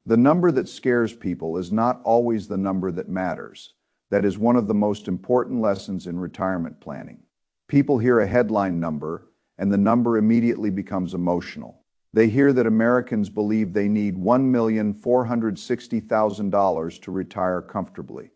The number that scares people is not always the number that matters. That is one of the most important lessons in retirement planning. People hear a headline number, and the number immediately becomes emotional. They hear that Americans believe they need $1,460,000 to retire comfortably.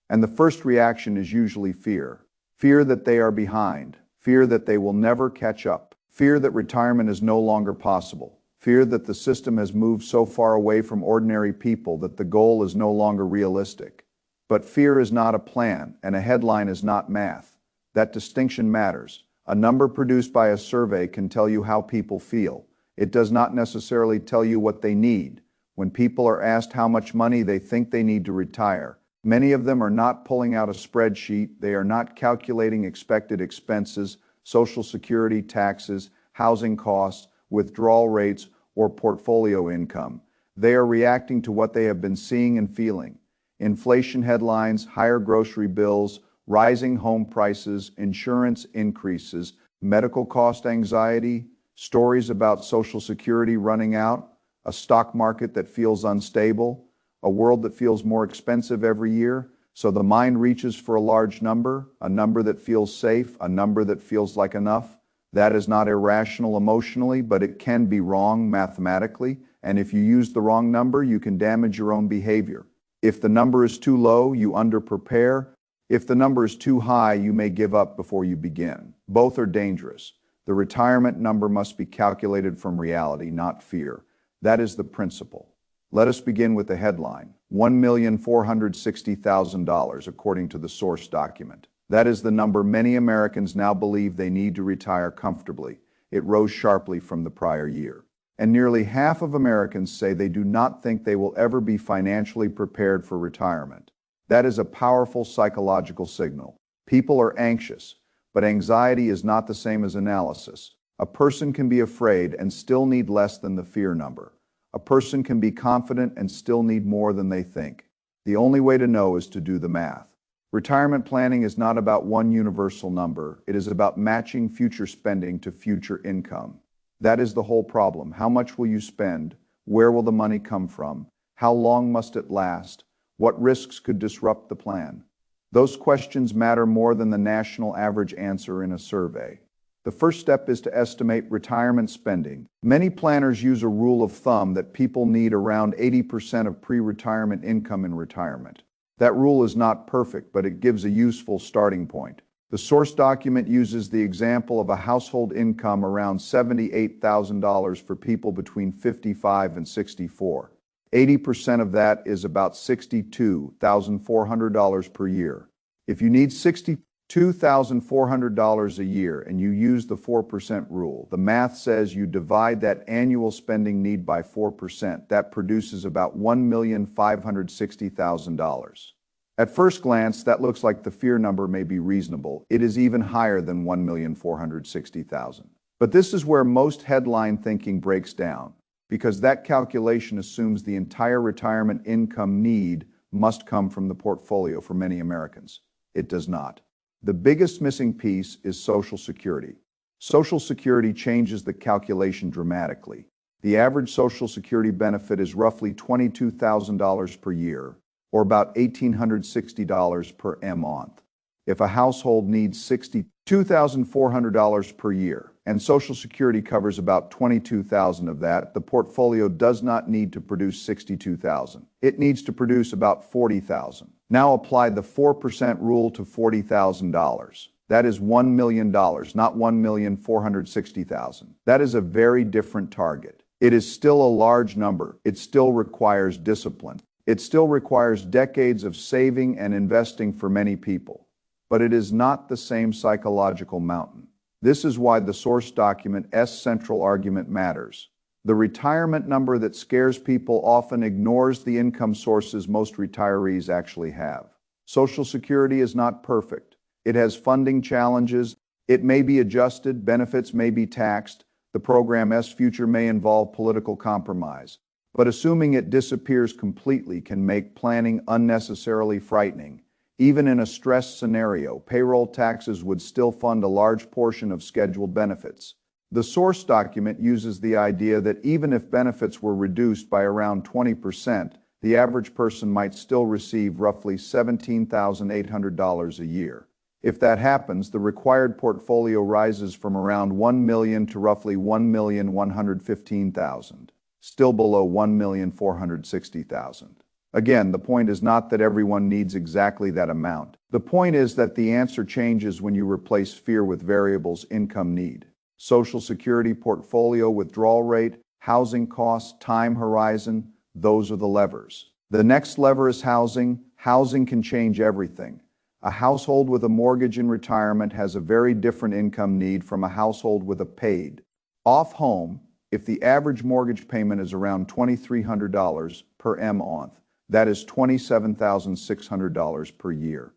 And the first reaction is usually fear. Fear that they are behind. Fear that they will never catch up. Fear that retirement is no longer possible. Fear that the system has moved so far away from ordinary people that the goal is no longer realistic. But fear is not a plan, and a headline is not math. That distinction matters. A number produced by a survey can tell you how people feel. It does not necessarily tell you what they need. When people are asked how much money they think they need to retire, many of them are not pulling out a spreadsheet. They are not calculating expected expenses, Social Security, taxes, housing costs, withdrawal rates, or portfolio income. They are reacting to what they have been seeing and feeling. Inflation headlines, higher grocery bills, rising home prices, insurance increases, medical cost anxiety, stories about Social Security running out, a stock market that feels unstable, a world that feels more expensive every year. So the mind reaches for a large number, a number that feels safe, a number that feels like enough. That is not irrational emotionally, but it can be wrong mathematically. And if you use the wrong number, you can damage your own behavior. If the number is too low, you underprepare. If the number is too high, you may give up before you begin. Both are dangerous. The retirement number must be calculated from reality, not fear. That is the principle. Let us begin with the headline, $1,460,000, according to the source document. That is the number many Americans now believe they need to retire comfortably. It rose sharply from the prior year. And nearly half of Americans say they do not think they will ever be financially prepared for retirement. That is a powerful psychological signal. People are anxious, but anxiety is not the same as analysis. A person can be afraid and still need less than the fear number. A person can be confident and still need more than they think. The only way to know is to do the math. Retirement planning is not about one universal number. It is about matching future spending to future income. That is the whole problem. How much will you spend? Where will the money come from? How long must it last? What risks could disrupt the plan? Those questions matter more than the national average answer in a survey. The first step is to estimate retirement spending. Many planners use a rule of thumb that people need around 80% of pre-retirement income in retirement. That rule is not perfect, but it gives a useful starting point. The source document uses the example of a household income around $78,000 for people between 55 and 64. 80% of that is about $62,400 per year. If you need $62,400 a year and you use the 4% rule, the math says you divide that annual spending need by 4%. That produces about $1,560,000. At first glance, that looks like the fear number may be reasonable. It is even higher than $1,460,000. But this is where most headline thinking breaks down, because that calculation assumes the entire retirement income need must come from the portfolio for many Americans. It does not. The biggest missing piece is Social Security. Social Security changes the calculation dramatically. The average Social Security benefit is roughly $22,000 per year, or about $1,860 per month. If a household needs $62,400 per year, and Social Security covers about $22,000 of that, the portfolio does not need to produce $62,000. It needs to produce about $40,000. Now apply the 4% rule to $40,000. That is $1 million, not $1,460,000. That is a very different target. It is still a large number. It still requires discipline. It still requires decades of saving and investing for many people. But it is not the same psychological mountain. This is why the source document's central argument matters. The retirement number that scares people often ignores the income sources most retirees actually have. Social Security is not perfect. It has funding challenges. It may be adjusted. Benefits may be taxed. The program's future may involve political compromise. But assuming it disappears completely can make planning unnecessarily frightening. Even in a stress scenario, payroll taxes would still fund a large portion of scheduled benefits. The source document uses the idea that even if benefits were reduced by around 20%, the average person might still receive roughly $17,800 a year. If that happens, the required portfolio rises from around $1 million to roughly $1,115,000, still below $1,460,000. Again, the point is not that everyone needs exactly that amount. The point is that the answer changes when you replace fear with variables: income need, Social Security portfolio withdrawal rate, housing costs, time horizon. Those are the levers. The next lever is housing. Housing can change everything. A household with a mortgage in retirement has a very different income need from a household with a paid-off home. If the average mortgage payment is around $2,300 per month, that is $27,600 per year.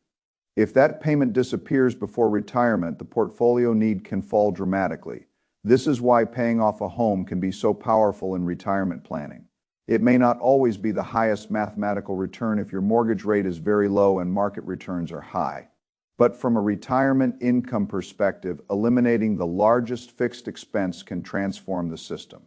If that payment disappears before retirement, the portfolio need can fall dramatically. This is why paying off a home can be so powerful in retirement planning. It may not always be the highest mathematical return if your mortgage rate is very low and market returns are high. But from a retirement income perspective, eliminating the largest fixed expense can transform the system.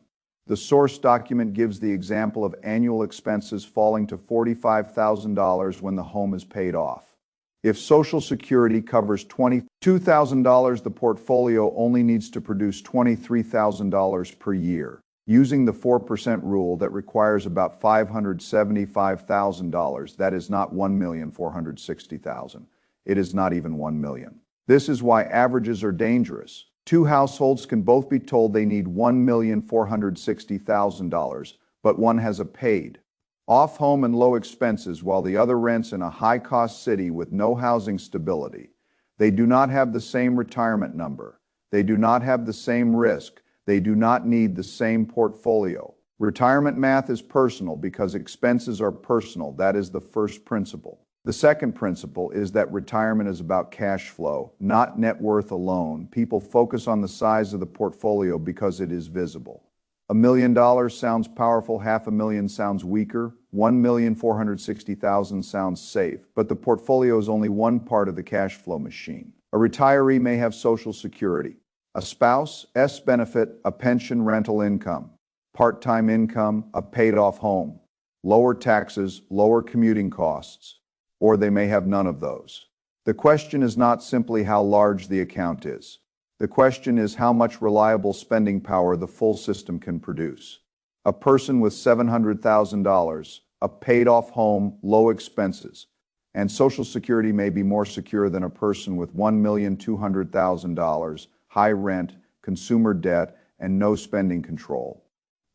The source document gives the example of annual expenses falling to $45,000 when the home is paid off. If Social Security covers $22,000, the portfolio only needs to produce $23,000 per year, using the 4% rule that requires about $575,000. That is not $1,460,000. It is not even $1 million. This is why averages are dangerous. Two households can both be told they need $1,460,000, but one has a paid-off home and low expenses while the other rents in a high-cost city with no housing stability. They do not have the same retirement number. They do not have the same risk. They do not need the same portfolio. Retirement math is personal because expenses are personal. That is the first principle. The second principle is that retirement is about cash flow, not net worth alone. People focus on the size of the portfolio because it is visible. $1 million sounds powerful, $500,000 sounds weaker, $1,460,000 sounds safe, but the portfolio is only one part of the cash flow machine. A retiree may have Social Security, a spouse's benefit, a pension, rental income, part-time income, a paid-off home, lower taxes, lower commuting costs, or they may have none of those. The question is not simply how large the account is. The question is how much reliable spending power the full system can produce. A person with $700,000, a paid-off home, low expenses, and Social Security may be more secure than a person with $1,200,000, high rent, consumer debt, and no spending control.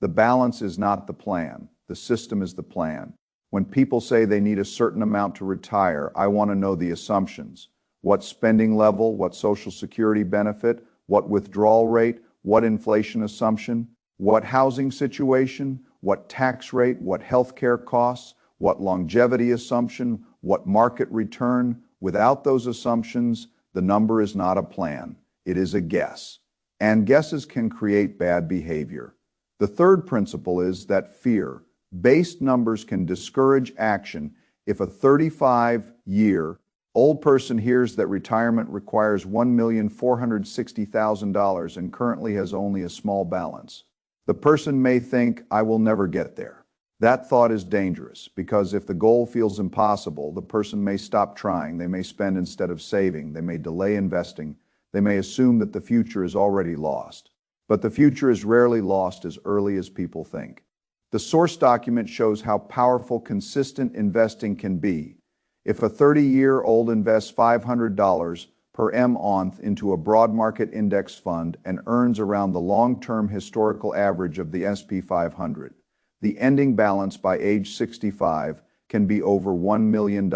The balance is not the plan. The system is the plan. When people say they need a certain amount to retire, I want to know the assumptions. What spending level, what Social Security benefit, what withdrawal rate, what inflation assumption, what housing situation, what tax rate, what healthcare costs, what longevity assumption, what market return. Without those assumptions, the number is not a plan. It is a guess. And guesses can create bad behavior. The third principle is that fear-based numbers can discourage action. If a 35-year-old person hears that retirement requires $1,460,000 and currently has only a small balance, the person may think, I will never get there. That thought is dangerous because if the goal feels impossible, the person may stop trying. They may spend instead of saving. They may delay investing. They may assume that the future is already lost. But the future is rarely lost as early as people think. The source document shows how powerful consistent investing can be. If a 30-year-old invests $500 per month into a broad market index fund and earns around the long-term historical average of the S&P 500, the ending balance by age 65 can be over $1 million.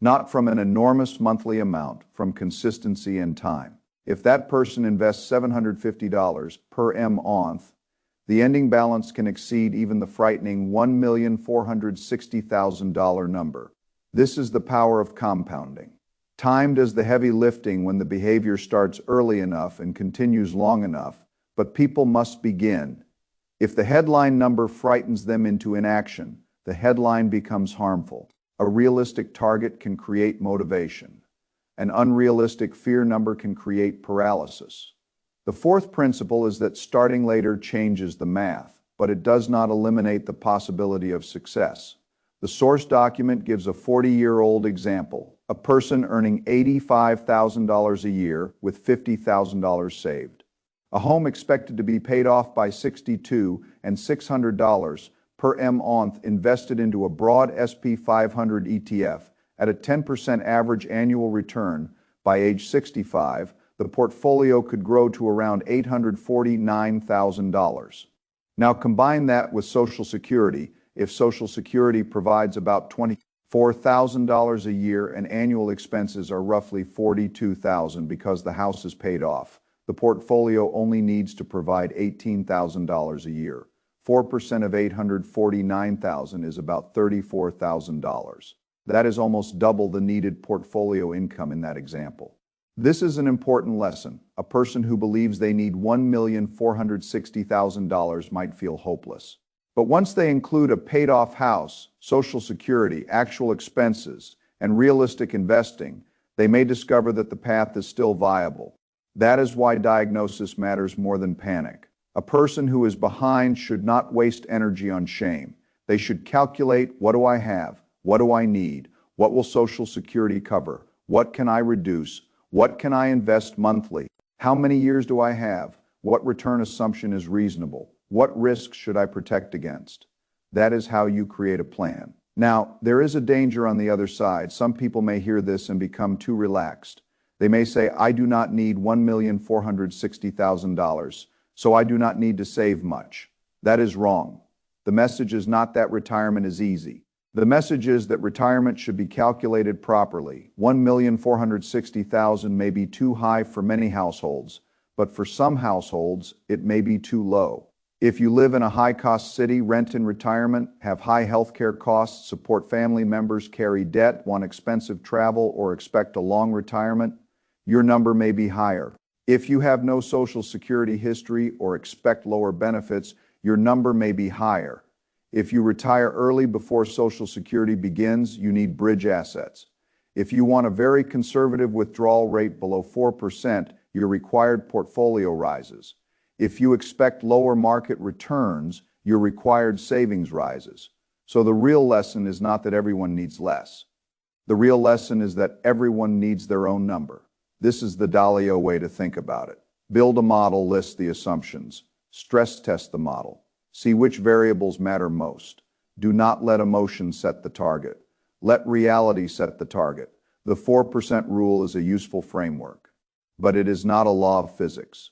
Not from an enormous monthly amount, from consistency and time. If that person invests $750 per month, the ending balance can exceed even the frightening $1,460,000 number. This is the power of compounding. Time does the heavy lifting when the behavior starts early enough and continues long enough, but people must begin. If the headline number frightens them into inaction, the headline becomes harmful. A realistic target can create motivation. An unrealistic fear number can create paralysis. The fourth principle is that starting later changes the math, but it does not eliminate the possibility of success. The source document gives a 40-year-old example, a person earning $85,000 a year with $50,000 saved. A home expected to be paid off by $62,000 and $600 per month invested into a broad SP 500 ETF at a 10% average annual return. By age 65, the portfolio could grow to around $849,000. Now combine that with Social Security. If Social Security provides about $24,000 a year and annual expenses are roughly $42,000 because the house is paid off, the portfolio only needs to provide $18,000 a year. 4% of $849,000 is about $34,000. That is almost double the needed portfolio income in that example. This is an important lesson. A person who believes they need $1,460,000 might feel hopeless. But once they include a paid-off house, Social Security, actual expenses, and realistic investing, they may discover that the path is still viable. That is why diagnosis matters more than panic. A person who is behind should not waste energy on shame. They should calculate, what do I have? What do I need? What will Social Security cover? What can I reduce? What can I invest monthly? How many years do I have? What return assumption is reasonable? What risks should I protect against? That is how you create a plan. Now, there is a danger on the other side. Some people may hear this and become too relaxed. They may say, I do not need $1,460,000, so I do not need to save much. That is wrong. The message is not that retirement is easy. The message is that retirement should be calculated properly. $1,460,000 may be too high for many households, but for some households, it may be too low. If you live in a high-cost city, rent in retirement, have high healthcare costs, support family members, carry debt, want expensive travel, or expect a long retirement, your number may be higher. If you have no Social Security history or expect lower benefits, your number may be higher. If you retire early before Social Security begins, you need bridge assets. If you want a very conservative withdrawal rate below 4%, your required portfolio rises. If you expect lower market returns, your required savings rises. So the real lesson is not that everyone needs less. The real lesson is that everyone needs their own number. This is the Dalio way to think about it. Build a model, list the assumptions. Stress test the model. See which variables matter most. Do not let emotion set the target. Let reality set the target. The 4% rule is a useful framework, but it is not a law of physics.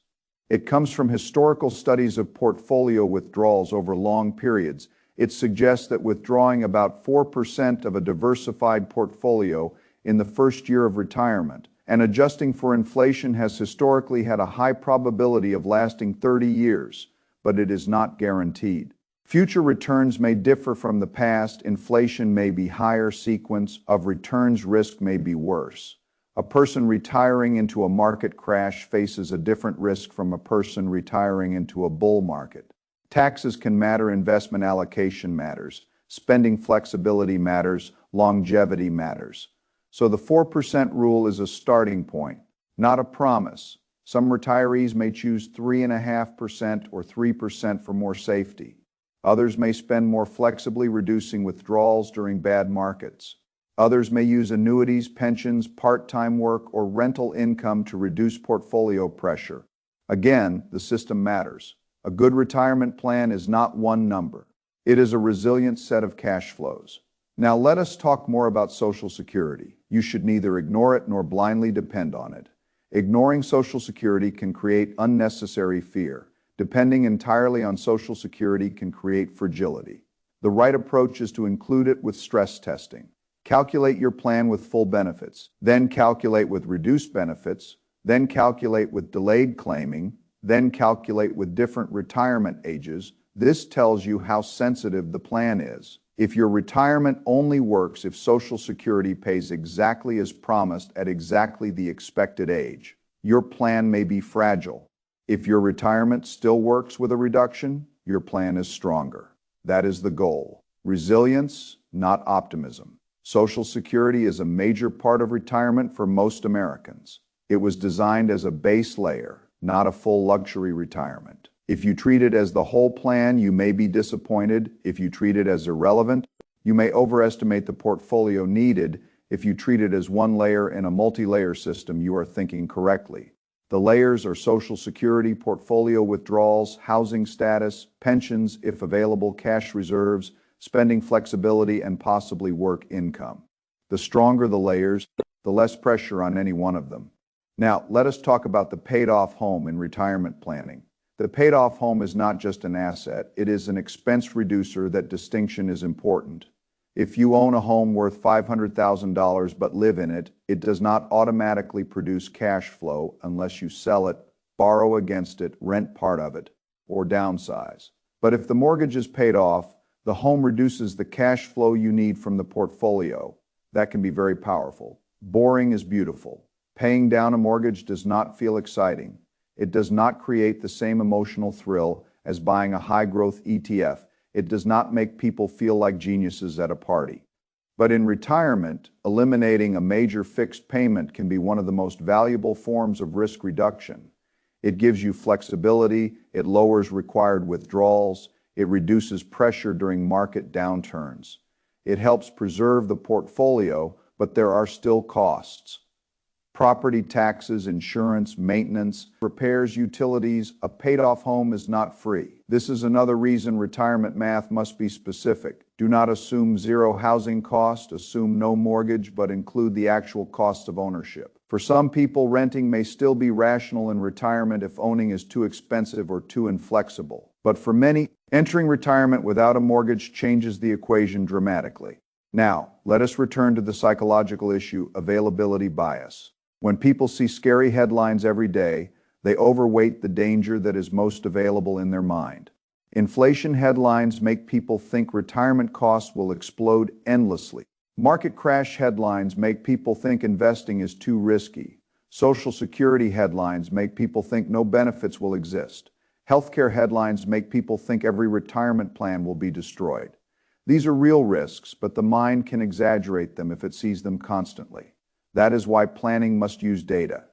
It comes from historical studies of portfolio withdrawals over long periods. It suggests that withdrawing about 4% of a diversified portfolio in the first year of retirement and adjusting for inflation has historically had a high probability of lasting 30 years. But it is not guaranteed. Future returns may differ from the past. Inflation may be higher. Sequence of returns risk may be worse. A person retiring into a market crash faces a different risk from a person retiring into a bull market. Taxes can matter. Investment allocation matters. Spending flexibility matters. Longevity matters. So the 4% rule is a starting point, not a promise. Some retirees may choose 3.5% or 3% for more safety. Others may spend more flexibly, reducing withdrawals during bad markets. Others may use annuities, pensions, part-time work, or rental income to reduce portfolio pressure. Again, the system matters. A good retirement plan is not one number. It is a resilient set of cash flows. Now let us talk more about Social Security. You should neither ignore it nor blindly depend on it. Ignoring Social Security can create unnecessary fear. Depending entirely on Social Security can create fragility. The right approach is to include it with stress testing. Calculate your plan with full benefits, then calculate with reduced benefits, then calculate with delayed claiming, then calculate with different retirement ages. This tells you how sensitive the plan is. If your retirement only works if Social Security pays exactly as promised at exactly the expected age, your plan may be fragile. If your retirement still works with a reduction, your plan is stronger. That is the goal. Resilience, not optimism. Social Security is a major part of retirement for most Americans. It was designed as a base layer, not a full luxury retirement. If you treat it as the whole plan, you may be disappointed. If you treat it as irrelevant, you may overestimate the portfolio needed. If you treat it as one layer in a multi-layer system, you are thinking correctly. The layers are Social Security, portfolio withdrawals, housing status, pensions, if available, cash reserves, spending flexibility, and possibly work income. The stronger the layers, the less pressure on any one of them. Now, let us talk about the paid-off home in retirement planning. The paid-off home is not just an asset, it is an expense reducer. That distinction is important. If you own a home worth $500,000 but live in it, it does not automatically produce cash flow unless you sell it, borrow against it, rent part of it, or downsize. But if the mortgage is paid off, the home reduces the cash flow you need from the portfolio. That can be very powerful. Boring is beautiful. Paying down a mortgage does not feel exciting. It does not create the same emotional thrill as buying a high-growth ETF. It does not make people feel like geniuses at a party. But in retirement, eliminating a major fixed payment can be one of the most valuable forms of risk reduction. It gives you flexibility, it lowers required withdrawals, it reduces pressure during market downturns. It helps preserve the portfolio, but there are still costs. Property taxes, insurance, maintenance, repairs, utilities. A paid-off home is not free. This is another reason retirement math must be specific. Do not assume zero housing cost, assume no mortgage, but include the actual cost of ownership. For some people, renting may still be rational in retirement if owning is too expensive or too inflexible. But for many, entering retirement without a mortgage changes the equation dramatically. Now, let us return to the psychological issue, availability bias. When people see scary headlines every day, they overweight the danger that is most available in their mind. Inflation headlines make people think retirement costs will explode endlessly. Market crash headlines make people think investing is too risky. Social Security headlines make people think no benefits will exist. Healthcare headlines make people think every retirement plan will be destroyed. These are real risks, but the mind can exaggerate them if it sees them constantly. That is why planning must use data.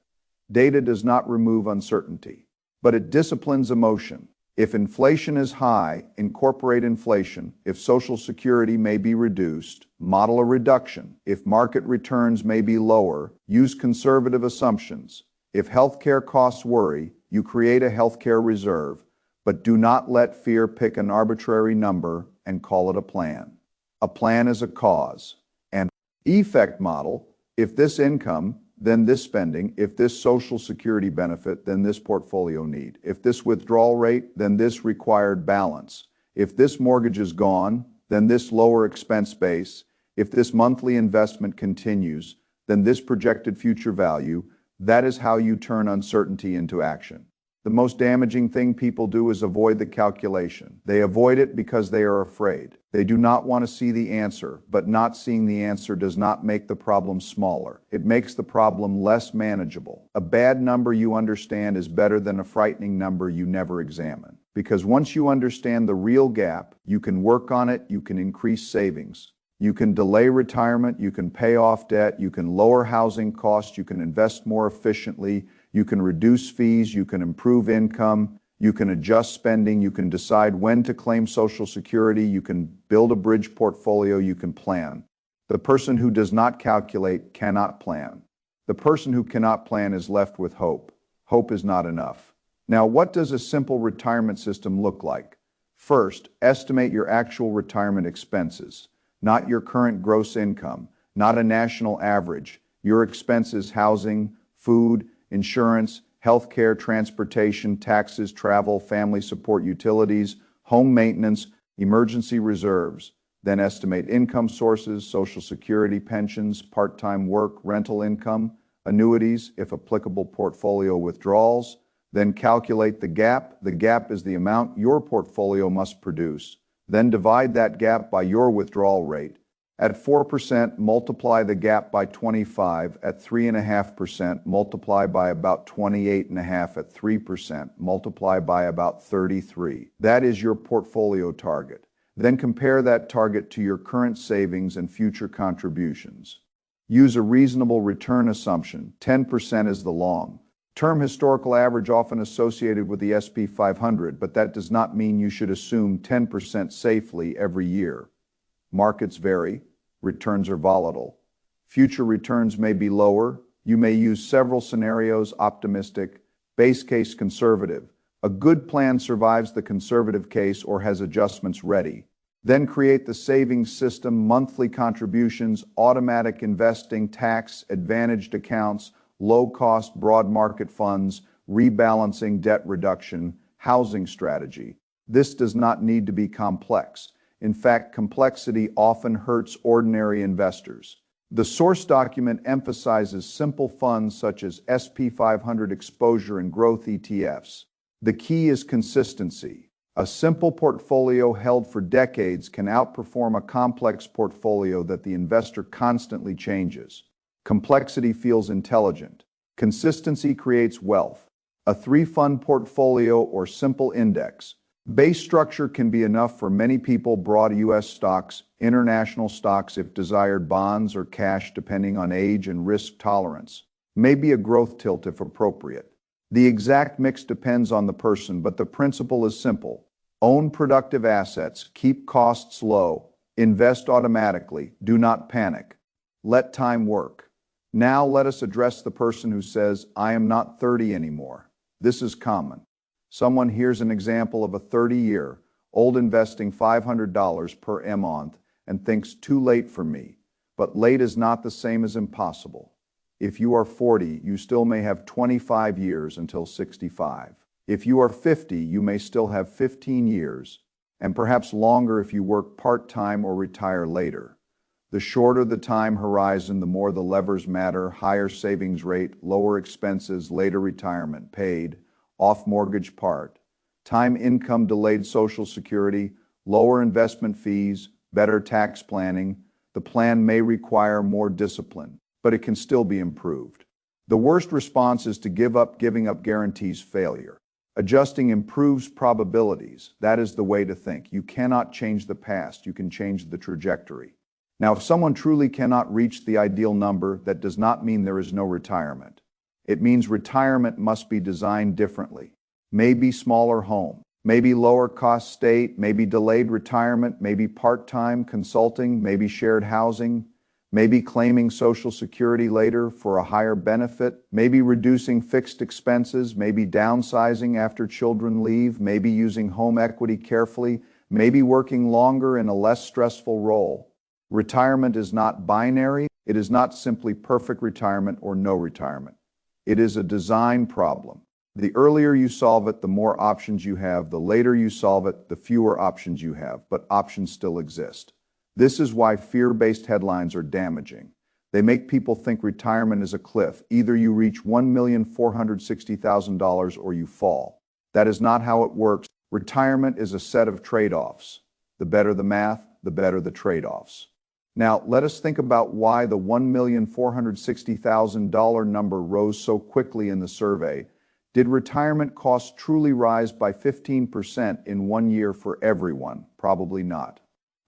Data does not remove uncertainty, but it disciplines emotion. If inflation is high, incorporate inflation. If Social Security may be reduced, model a reduction. If market returns may be lower, use conservative assumptions. If healthcare costs worry, you create a healthcare reserve, but do not let fear pick an arbitrary number and call it a plan. A plan is a cause. And effect model. If this income, then this spending. If this Social Security benefit, then this portfolio need. If this withdrawal rate, then this required balance. If this mortgage is gone, then this lower expense base. If this monthly investment continues, then this projected future value. That is how you turn uncertainty into action. The most damaging thing people do is avoid the calculation. They avoid it because they are afraid. They do not want to see the answer, but not seeing the answer does not make the problem smaller. It makes the problem less manageable. A bad number you understand is better than a frightening number you never examine. Because once you understand the real gap, you can work on it, you can increase savings. You can delay retirement, you can pay off debt, you can lower housing costs, you can invest more efficiently, you can reduce fees, you can improve income, you can adjust spending, you can decide when to claim Social Security, you can build a bridge portfolio, you can plan. The person who does not calculate cannot plan. The person who cannot plan is left with hope. Hope is not enough. Now, what does a simple retirement system look like? First, estimate your actual retirement expenses, not your current gross income, not a national average. Your expenses: housing, food, insurance, healthcare, transportation, taxes, travel, family support, utilities, home maintenance, emergency reserves. Then estimate income sources: Social Security, pensions, part-time work, rental income, annuities, if applicable, portfolio withdrawals. Then calculate the gap. The gap is the amount your portfolio must produce. Then divide that gap by your withdrawal rate. At 4%, multiply the gap by 25. At 3.5%, multiply by about 28.5. At 3%, multiply by about 33. That is your portfolio target. Then compare that target to your current savings and future contributions. Use a reasonable return assumption. 10% is the long Term historical average often associated with the SP 500, but that does not mean you should assume 10% safely every year. Markets vary, returns are volatile. Future returns may be lower. You may use several scenarios: optimistic, base case, conservative. A good plan survives the conservative case or has adjustments ready. Then create the savings system: monthly contributions, automatic investing, tax advantaged accounts, low-cost broad market funds, rebalancing, debt reduction, housing strategy. This does not need to be complex. In fact, complexity often hurts ordinary investors. The source document emphasizes simple funds such as SP 500 exposure and growth ETFs. The key is consistency. A simple portfolio held for decades can outperform a complex portfolio that the investor constantly changes. Complexity feels intelligent. Consistency creates wealth. A 3-fund portfolio or simple index. Base structure can be enough for many people: broad U.S. stocks, international stocks if desired, bonds or cash depending on age and risk tolerance. Maybe a growth tilt if appropriate. The exact mix depends on the person, but the principle is simple. Own productive assets, keep costs low, invest automatically, do not panic. Let time work. Now let us address the person who says, "I am not 30 anymore." This is common. Someone hears an example of a 30-year-old investing $500 per month and thinks, "Too late for me." But late is not the same as impossible. If you are 40, you still may have 25 years until 65. If you are 50, you may still have 15 years, and perhaps longer if you work part-time or retire later. The shorter the time horizon, the more the levers matter: higher savings rate, lower expenses, later retirement, paid off mortgage part, time, income, delayed Social Security, lower investment fees, better tax planning. The plan may require more discipline, but it can still be improved. The worst response is to give up. Giving up guarantees failure. Adjusting improves probabilities. That is the way to think. You cannot change the past, you can change the trajectory. Now, if someone truly cannot reach the ideal number, that does not mean there is no retirement. It means retirement must be designed differently. Maybe smaller home, maybe lower cost state, maybe delayed retirement, maybe part-time consulting, maybe shared housing, maybe claiming Social Security later for a higher benefit, maybe reducing fixed expenses, maybe downsizing after children leave, maybe using home equity carefully, maybe working longer in a less stressful role. Retirement is not binary. It is not simply perfect retirement or no retirement. It is a design problem. The earlier you solve it, the more options you have. The later you solve it, the fewer options you have, but options still exist. This is why fear-based headlines are damaging. They make people think retirement is a cliff. Either you reach $1,460,000 or you fall. That is not how it works. Retirement is a set of trade-offs. The better the math, the better the trade-offs. Now, let us think about why the $1,460,000 number rose so quickly in the survey. Did retirement costs truly rise by 15% in 1 year for everyone? Probably not.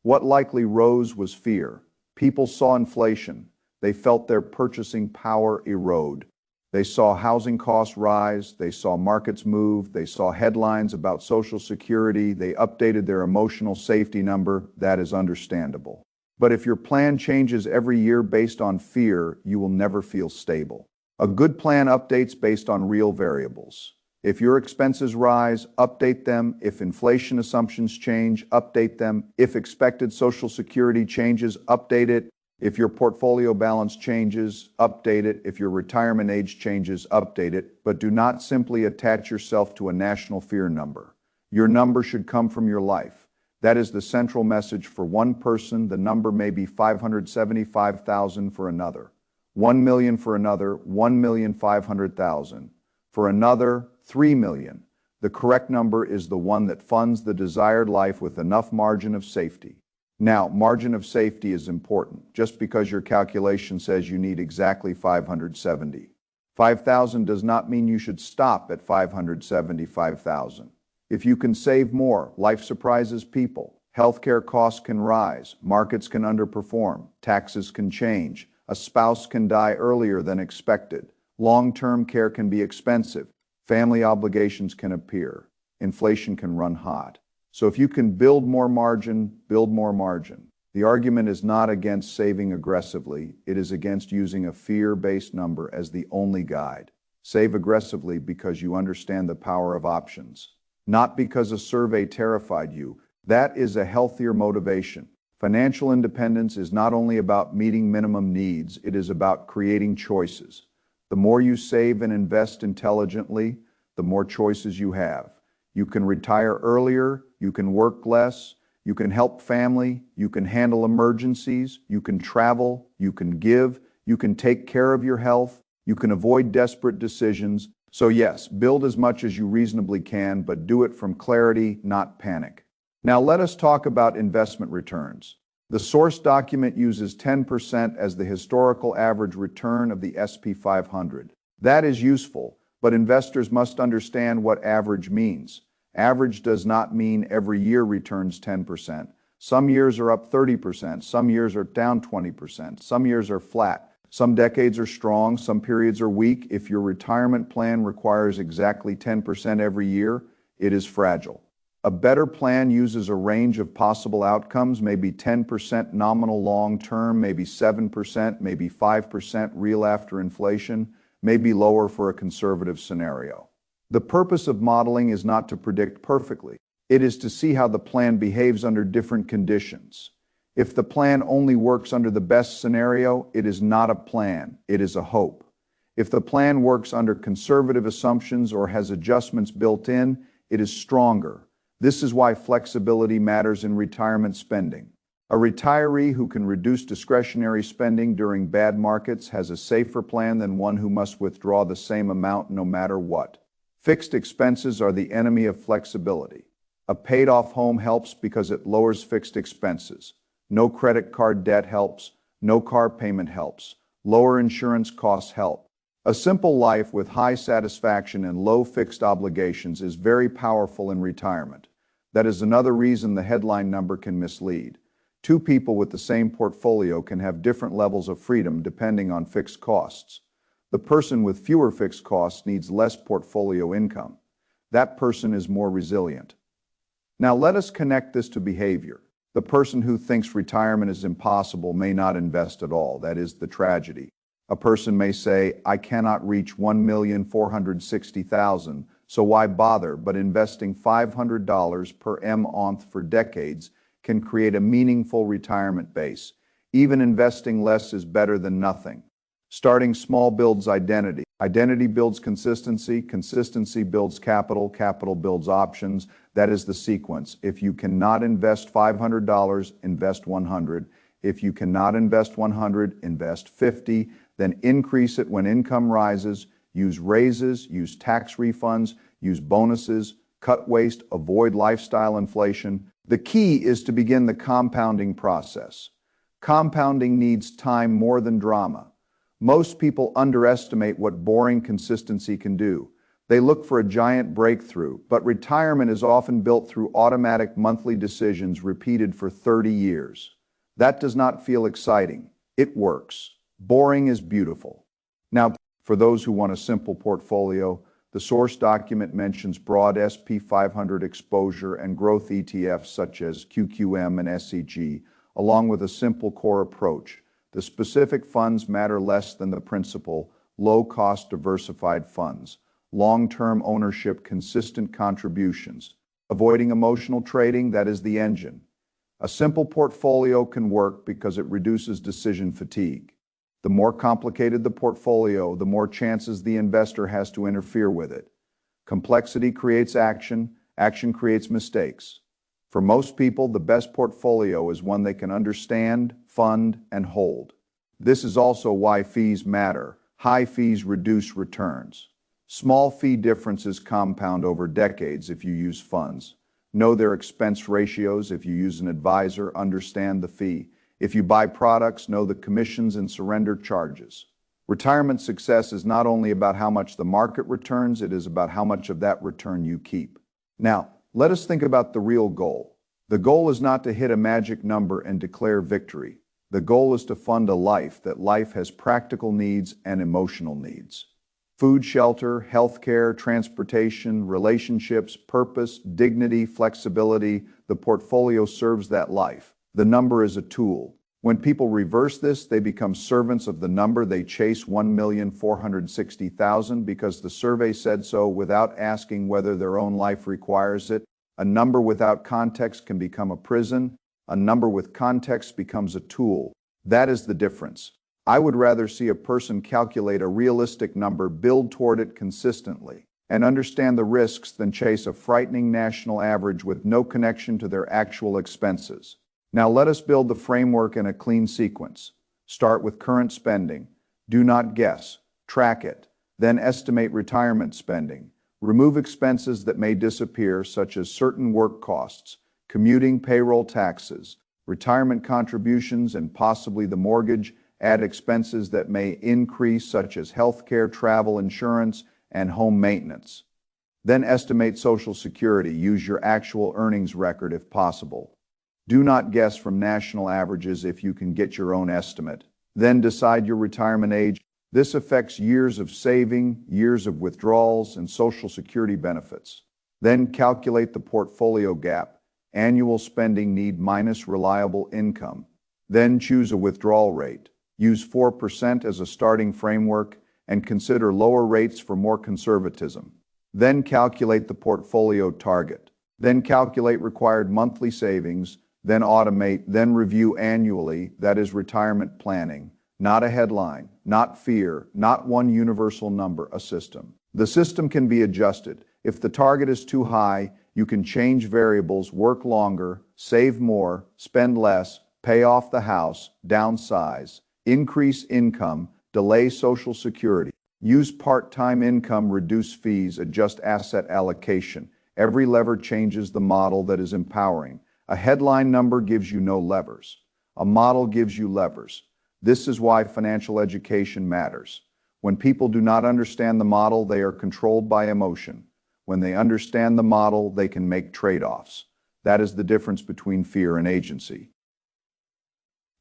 What likely rose was fear. People saw inflation. They felt their purchasing power erode. They saw housing costs rise. They saw markets move. They saw headlines about Social Security. They updated their emotional safety number. That is understandable. But if your plan changes every year based on fear, you will never feel stable. A good plan updates based on real variables. If your expenses rise, update them. If inflation assumptions change, update them. If expected Social Security changes, update it. If your portfolio balance changes, update it. If your retirement age changes, update it. But do not simply attach yourself to a national fear number. Your number should come from your life. That is the central message. For one person, the number may be 575,000 for another, 1 million for another, 1,500,000 for another, 3 million. The correct number is the one that funds the desired life with enough margin of safety. Now, margin of safety is important. Just because your calculation says you need exactly 575,000 does not mean you should stop at 575,000. If you can save more, life surprises people. Healthcare costs can rise, markets can underperform, taxes can change, a spouse can die earlier than expected. Long-term care can be expensive. Family obligations can appear. Inflation can run hot. So if you can build more margin, build more margin. The argument is not against saving aggressively. It is against using a fear-based number as the only guide. Save aggressively because you understand the power of options, not because a survey terrified you. That is a healthier motivation. Financial independence is not only about meeting minimum needs, it is about creating choices. The more you save and invest intelligently, the more choices you have. You can retire earlier, you can work less, you can help family, you can handle emergencies, you can travel, you can give, you can take care of your health, you can avoid desperate decisions. So yes, build as much as you reasonably can, but do it from clarity, not panic. Now let us talk about investment returns. The source document uses 10% as the historical average return of the S&P 500. That is useful, but investors must understand what average means. Average does not mean every year returns 10%. Some years are up 30%, some years are down 20%, some years are flat. Some decades are strong, some periods are weak. If your retirement plan requires exactly 10% every year, it is fragile. A better plan uses a range of possible outcomes, maybe 10% nominal long-term, maybe 7%, maybe 5% real after inflation, maybe lower for a conservative scenario. The purpose of modeling is not to predict perfectly. It is to see how the plan behaves under different conditions. If the plan only works under the best scenario, it is not a plan, it is a hope. If the plan works under conservative assumptions or has adjustments built in, it is stronger. This is why flexibility matters in retirement spending. A retiree who can reduce discretionary spending during bad markets has a safer plan than one who must withdraw the same amount no matter what. Fixed expenses are the enemy of flexibility. A paid-off home helps because it lowers fixed expenses. No credit card debt helps. No car payment helps. Lower insurance costs help. A simple life with high satisfaction and low fixed obligations is very powerful in retirement. That is another reason the headline number can mislead. Two people with the same portfolio can have different levels of freedom depending on fixed costs. The person with fewer fixed costs needs less portfolio income. That person is more resilient. Now let us connect this to behavior. The person who thinks retirement is impossible may not invest at all. That is the tragedy. A person may say, I cannot reach $1,460,000, so why bother? But investing $500 per month for decades can create a meaningful retirement base. Even investing less is better than nothing. Starting small builds identity. Identity builds consistency. Consistency builds capital. Capital builds options. That is the sequence. If you cannot invest $500, invest $100. If you cannot invest $100, invest $50. Then increase it when income rises. Use raises, use tax refunds, use bonuses, cut waste, avoid lifestyle inflation. The key is to begin the compounding process. Compounding needs time more than drama. Most people underestimate what boring consistency can do. They look for a giant breakthrough, but retirement is often built through automatic monthly decisions repeated for 30 years. That does not feel exciting. It works. Boring is beautiful. Now, for those who want a simple portfolio, the source document mentions broad S&P 500 exposure and growth ETFs such as QQM and SEG, along with a simple core approach. The specific funds matter less than the principal, low-cost diversified funds, long-term ownership, consistent contributions. Avoiding emotional trading, that is the engine. A simple portfolio can work because it reduces decision fatigue. The more complicated the portfolio, the more chances the investor has to interfere with it. Complexity creates action, action creates mistakes. For most people, the best portfolio is one they can understand, fund, and hold. This is also why fees matter. High fees reduce returns. Small fee differences compound over decades if you use funds. Know their expense ratios. If you use an advisor, understand the fee. If you buy products, know the commissions and surrender charges. Retirement success is not only about how much the market returns, it is about how much of that return you keep. Now, let us think about the real goal. The goal is not to hit a magic number and declare victory. The goal is to fund a life that life has practical needs and emotional needs. Food, shelter, healthcare, transportation, relationships, purpose, dignity, flexibility. The portfolio serves that life. The number is a tool. When people reverse this, they become servants of the number. They chase 1,460,000 because the survey said so without asking whether their own life requires it. A number without context can become a prison. A number with context becomes a tool. That is the difference. I would rather see a person calculate a realistic number, build toward it consistently, and understand the risks than chase a frightening national average with no connection to their actual expenses. Now let us build the framework in a clean sequence. Start with current spending. Do not guess. Track it. Then estimate retirement spending. Remove expenses that may disappear, such as certain work costs, commuting, payroll taxes, retirement contributions, and possibly the mortgage. Add expenses that may increase, such as healthcare, travel insurance, and home maintenance. Then estimate Social Security. Use your actual earnings record if possible. Do not guess from national averages if you can get your own estimate. Then decide your retirement age. This affects years of saving, years of withdrawals, and Social Security benefits. Then calculate the portfolio gap, annual spending need minus reliable income. Then choose a withdrawal rate. Use 4% as a starting framework and consider lower rates for more conservatism. Then calculate the portfolio target. Then calculate required monthly savings. Then automate, then review annually. That is retirement planning. Not a headline, not fear, not one universal number, a system. The system can be adjusted. If the target is too high, you can change variables, work longer, save more, spend less, pay off the house, downsize, increase income, delay Social Security, use part-time income, reduce fees, adjust asset allocation. Every lever changes the model that is empowering. A headline number gives you no levers. A model gives you levers. This is why financial education matters. When people do not understand the model, they are controlled by emotion. When they understand the model, they can make trade-offs. That is the difference between fear and agency.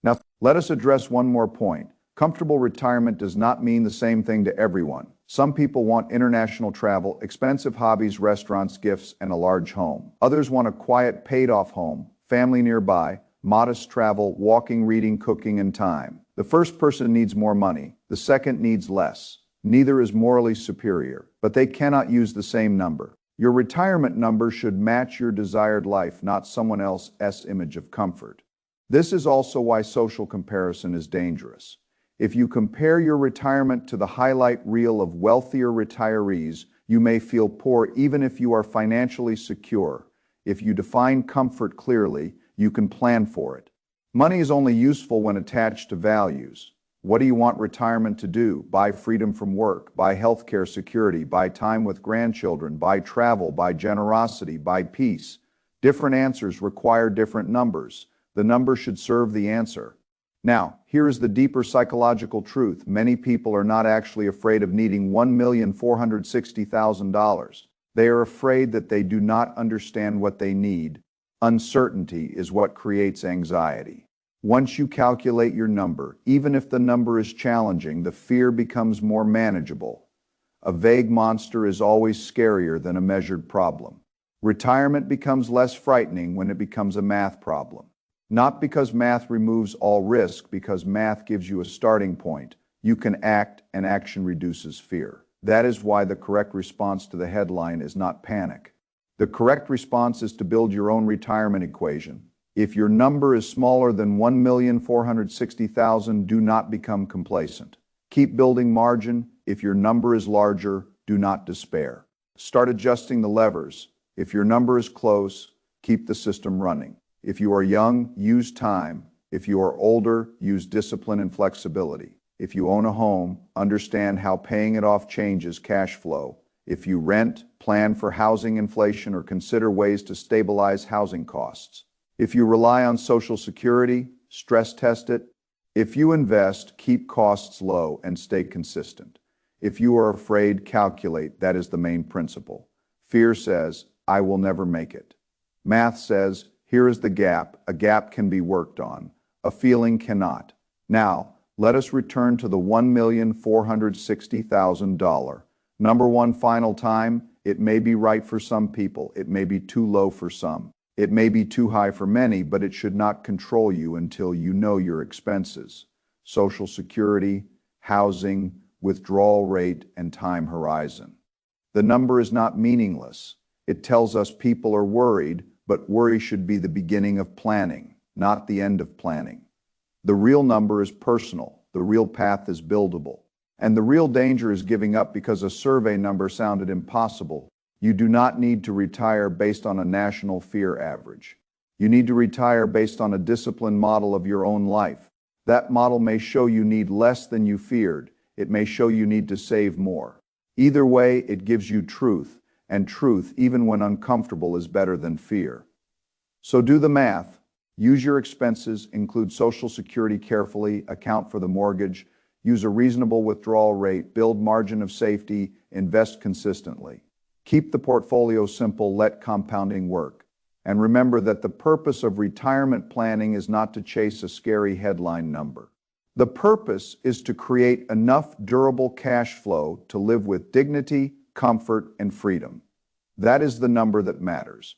Now, let us address one more point. Comfortable retirement does not mean the same thing to everyone. Some people want international travel, expensive hobbies, restaurants, gifts, and a large home. Others want a quiet, paid-off home, family nearby, modest travel, walking, reading, cooking, and time. The first person needs more money. The second needs less. Neither is morally superior, but they cannot use the same number. Your retirement number should match your desired life, not someone else's image of comfort. This is also why social comparison is dangerous. If you compare your retirement to the highlight reel of wealthier retirees, you may feel poor even if you are financially secure. If you define comfort clearly, you can plan for it. Money is only useful when attached to values. What do you want retirement to do? Buy freedom from work, buy healthcare security, buy time with grandchildren, buy travel, buy generosity, buy peace. Different answers require different numbers. The number should serve the answer. Now, here is the deeper psychological truth. Many people are not actually afraid of needing $1,460,000. They are afraid that they do not understand what they need. Uncertainty is what creates anxiety. Once you calculate your number, even if the number is challenging, the fear becomes more manageable. A vague monster is always scarier than a measured problem. Retirement becomes less frightening when it becomes a math problem. Not because math removes all risk, because math gives you a starting point. You can act, and action reduces fear. That is why the correct response to the headline is not panic. The correct response is to build your own retirement equation. If your number is smaller than 1,460,000, do not become complacent. Keep building margin. If your number is larger, do not despair. Start adjusting the levers. If your number is close, keep the system running. If you are young, use time. If you are older, use discipline and flexibility. If you own a home, understand how paying it off changes cash flow. If you rent, plan for housing inflation or consider ways to stabilize housing costs. If you rely on Social Security, stress test it. If you invest, keep costs low and stay consistent. If you are afraid, calculate. That is the main principle. Fear says, I will never make it. Math says, here is the gap. A gap can be worked on. A feeling cannot. Now, Let us return to the $1,460,000 number one final time. It may be right for some people. It may be too low for some. It may be too high for many, but it should not control you until you know your expenses: Social Security, housing, withdrawal rate, and time horizon. The number is not meaningless. It tells us people are worried, but worry should be the beginning of planning, not the end of planning. The real number is personal. The real path is buildable. And the real danger is giving up because a survey number sounded impossible. You do not need to retire based on a national fear average. You need to retire based on a disciplined model of your own life. That model may show you need less than you feared. It may show you need to save more. Either way, it gives you truth, and truth, even when uncomfortable, is better than fear. So do the math. Use your expenses, include Social Security carefully, account for the mortgage, use a reasonable withdrawal rate, build margin of safety, invest consistently. Keep the portfolio simple, let compounding work. And remember that the purpose of retirement planning is not to chase a scary headline number. The purpose is to create enough durable cash flow to live with dignity, comfort, and freedom. That is the number that matters.